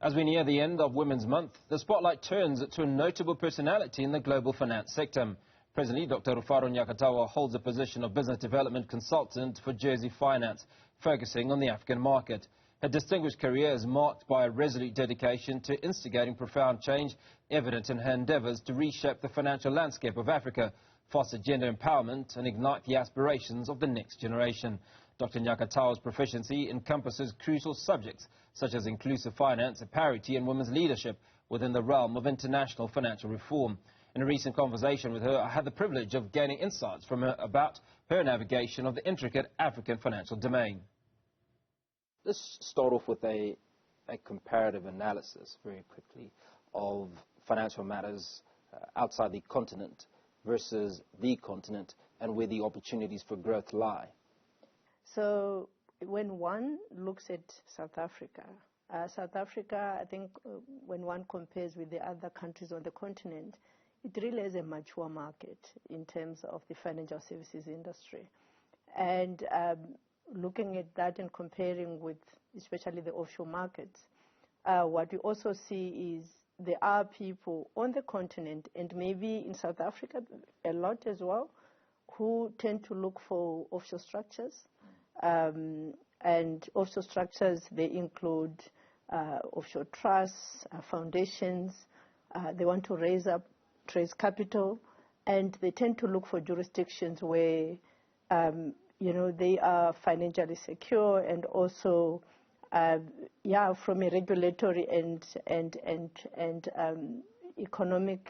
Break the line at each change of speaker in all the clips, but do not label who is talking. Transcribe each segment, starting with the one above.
As we near the end of Women's Month, the spotlight turns to a notable personality in the global finance sector. Presently, Dr. Rufaro Nyakatawa holds the position of Business Development Consultant for Jersey Finance, focusing on the African market. Her distinguished career is marked by a resolute dedication to instigating profound change, evident in her endeavours to reshape the financial landscape of Africa, foster gender empowerment and ignite the aspirations of the next generation. Dr. Nyakatawa's proficiency encompasses crucial subjects such as inclusive finance, parity and women's leadership within the realm of international financial reform. In a recent conversation with her, I had the privilege of gaining insights from her about her navigation of the intricate African financial domain. Let's start off with a comparative analysis very quickly of financial matters outside the continent versus the continent and where the opportunities for growth lie.
So when one looks at South Africa, I think when one compares with the other countries on the continent, it really is a mature market in terms of the financial services industry. And looking at that and comparing with especially the offshore markets, what we also see is there are people on the continent, and maybe in South Africa a lot as well, who tend to look for offshore structures. And offshore structures, they include offshore trusts, foundations. They want to raise capital, and they tend to look for jurisdictions where they are financially secure, and also from a regulatory and economic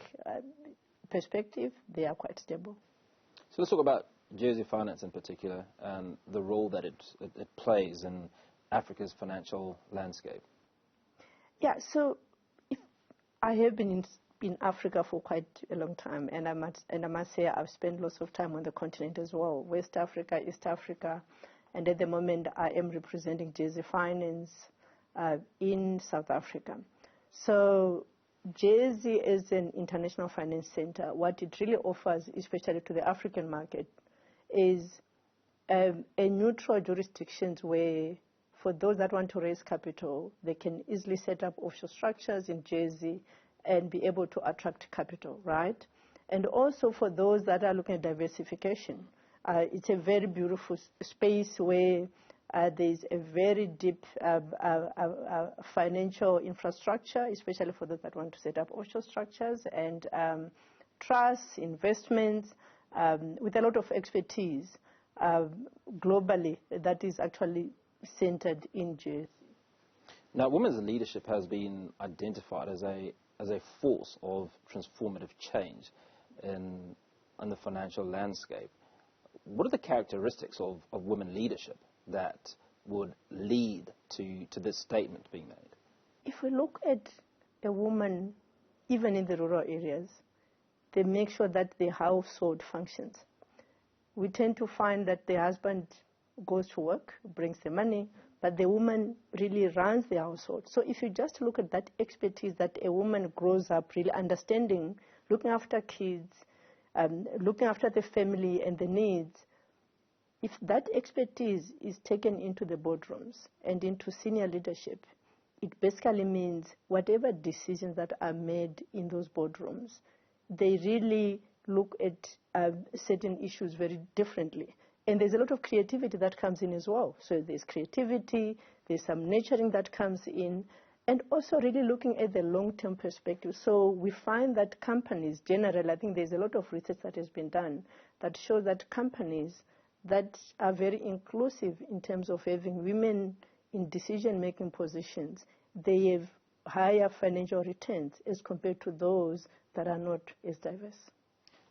perspective, they are quite stable.
So let's talk about Jersey Finance in particular and the role that it plays in Africa's financial landscape.
Yeah, so I have been in Africa for quite a long time, and I must say I've spent lots of time on the continent as well, West Africa, East Africa, and at the moment I am representing Jersey Finance in South Africa. So Jersey is an international finance center. What it really offers, especially to the African market, is a neutral jurisdiction where, for those that want to raise capital, they can easily set up offshore structures in Jersey and be able to attract capital, right? And also for those that are looking at diversification, it's a very beautiful space where there's a very deep financial infrastructure, especially for those that want to set up offshore structures and trusts, investments, with a lot of expertise globally that is actually centered in Jersey.
Now, women's leadership has been identified as a force of transformative change in the financial landscape. What are the characteristics of women leadership that would lead to this statement being made?
If we look at a woman, even in the rural areas, they make sure that the household functions. We tend to find that the husband goes to work, brings the money, but the woman really runs the household. So if you just look at that expertise that a woman grows up really understanding, looking after kids, looking after the family and the needs, if that expertise is taken into the boardrooms and into senior leadership, it basically means whatever decisions that are made in those boardrooms, they really look at certain issues very differently. And there's a lot of creativity that comes in as well. So there's creativity, there's some nurturing that comes in, and also really looking at the long-term perspective. So we find that companies, generally, I think there's a lot of research that has been done that shows that companies that are very inclusive in terms of having women in decision-making positions, they have higher financial returns as compared to those that are not as diverse.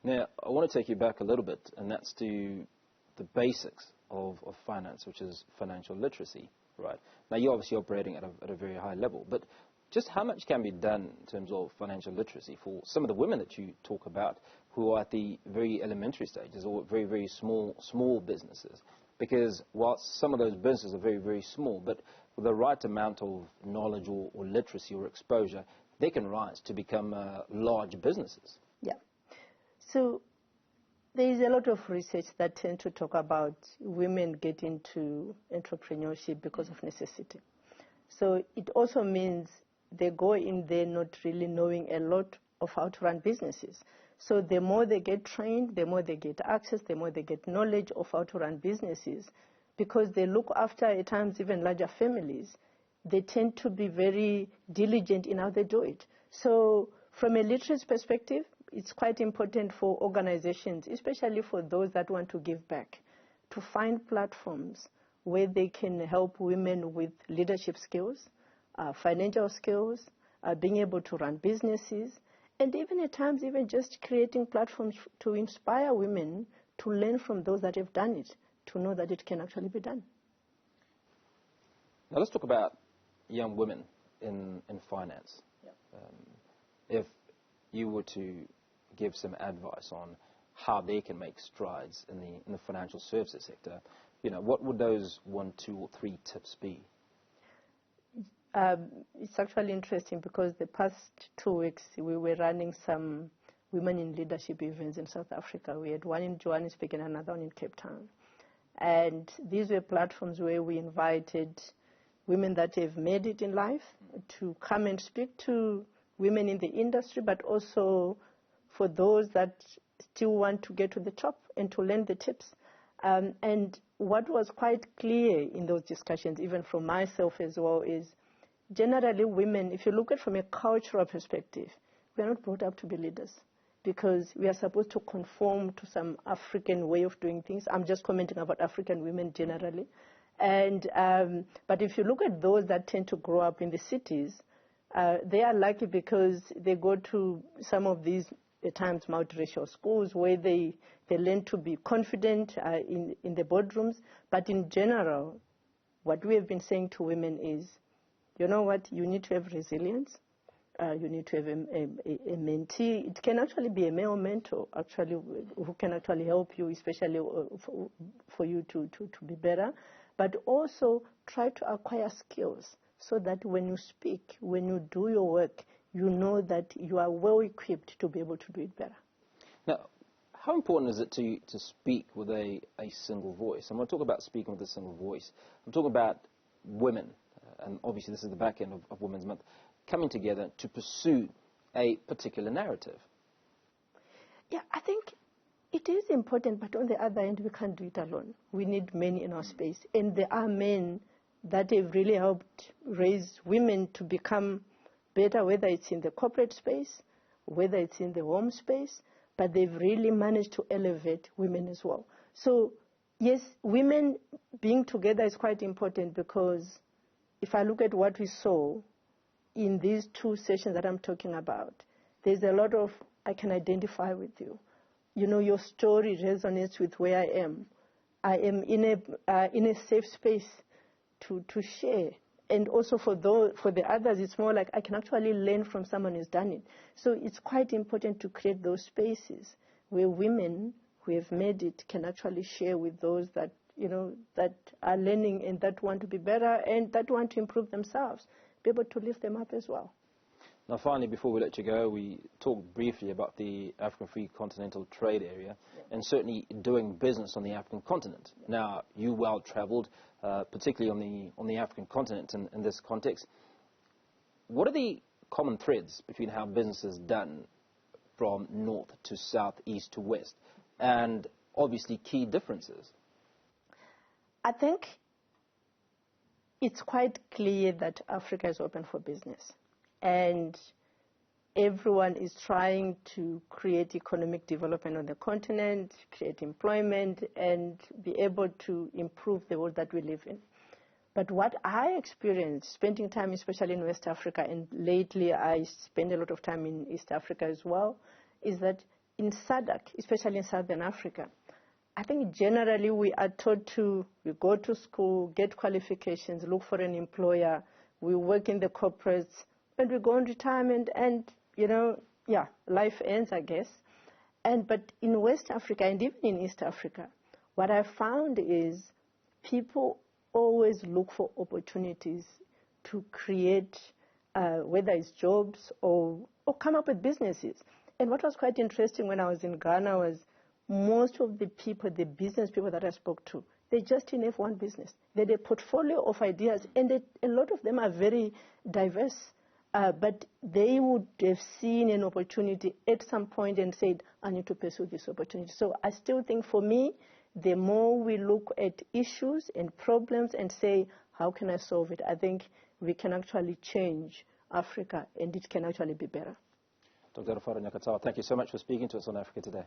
Now, I want to take you back a little bit, and that's to the basics of finance, which is financial literacy, right? Now, you're obviously operating at a very high level, but just how much can be done in terms of financial literacy for some of the women that you talk about who are at the very elementary stages or very, very small businesses? Because whilst some of those businesses are very, very small, but with the right amount of knowledge or literacy or exposure, they can rise to become large businesses.
Yeah. So there is a lot of research that tend to talk about women getting into entrepreneurship because of necessity. So it also means they go in there not really knowing a lot of how to run businesses. So the more they get trained, the more they get access, the more they get knowledge of how to run businesses, because they look after, at times, even larger families. They tend to be very diligent in how they do it. So from a literacy perspective, it's quite important for organizations, especially for those that want to give back, to find platforms where they can help women with leadership skills, financial skills, being able to run businesses, and even at times even just creating platforms to inspire women to learn from those that have done it, to know that it can actually be done.
Now let's talk about young women in finance. Yep. If you were to give some advice on how they can make strides in the financial services sector, what would those 1, 2, or 3 tips be?
It's actually interesting because the past 2 weeks we were running some women in leadership events in South Africa. We had one in Johannesburg and another one in Cape Town. And these were platforms where we invited women that have made it in life to come and speak to women in the industry, but also for those that still want to get to the top and to learn the tips. And what was quite clear in those discussions, even from myself as well, is generally women, if you look at it from a cultural perspective, we are not brought up to be leaders because we are supposed to conform to some African way of doing things. I'm just commenting about African women generally. And but if you look at those that tend to grow up in the cities, they are lucky because they go to some of these, at times, multiracial schools where they learn to be confident in the boardrooms. But in general, what we have been saying to women is, you know what, you need to have resilience. You need to have a mentee. It can actually be a male mentor, actually, who can actually help you, especially for you to be better. But also try to acquire skills so that when you speak, when you do your work, you know that you are well equipped to be able to do it better.
Now, how important is it to speak with a single voice? I'm going to talk about speaking with a single voice. I'm talking about women, and obviously this is the back end of Women's Month, coming together to pursue a particular narrative.
Yeah, I think it is important, but on the other end, we can't do it alone. We need men in our space, and there are men that have really helped raise women to become better, whether it's in the corporate space, whether it's in the home space, but they've really managed to elevate women as well. So, yes, women being together is quite important because if I look at what we saw in these 2 sessions that I'm talking about, there's a lot of, I can identify with you. You know, your story resonates with where I am. I am in a safe space to share. And also for the others, it's more like I can actually learn from someone who's done it. So it's quite important to create those spaces where women who have made it can actually share with those that, that are learning and that want to be better and that want to improve themselves, be able to lift them up as well.
Now, finally, before we let you go, we talked briefly about the African Free Continental Trade Area and certainly doing business on the African continent. Now, you well-traveled, particularly on the African continent in this context. What are the common threads between how business is done from north to south, east to west, and obviously key differences?
I think it's quite clear that Africa is open for business. And everyone is trying to create economic development on the continent, create employment, and be able to improve the world that we live in. But what I experienced, spending time especially in West Africa, and lately I spend a lot of time in East Africa as well, is that in SADC, especially in Southern Africa, I think generally we are taught we go to school, get qualifications, look for an employer, we work in the corporates, and we go on retirement, and, life ends, I guess. But in West Africa, and even in East Africa, what I found is people always look for opportunities to create, whether it's jobs or come up with businesses. And what was quite interesting when I was in Ghana was most of the people, the business people that I spoke to, they just didn't have one business. They had a portfolio of ideas, and a lot of them are very diverse. but they would have seen an opportunity at some point and said, I need to pursue this opportunity. So I still think for me, the more we look at issues and problems and say, how can I solve it? I think we can actually change Africa and it can actually be better.
Dr. Rufaro Nyakatawa, thank you so much for speaking to us on Africa Today.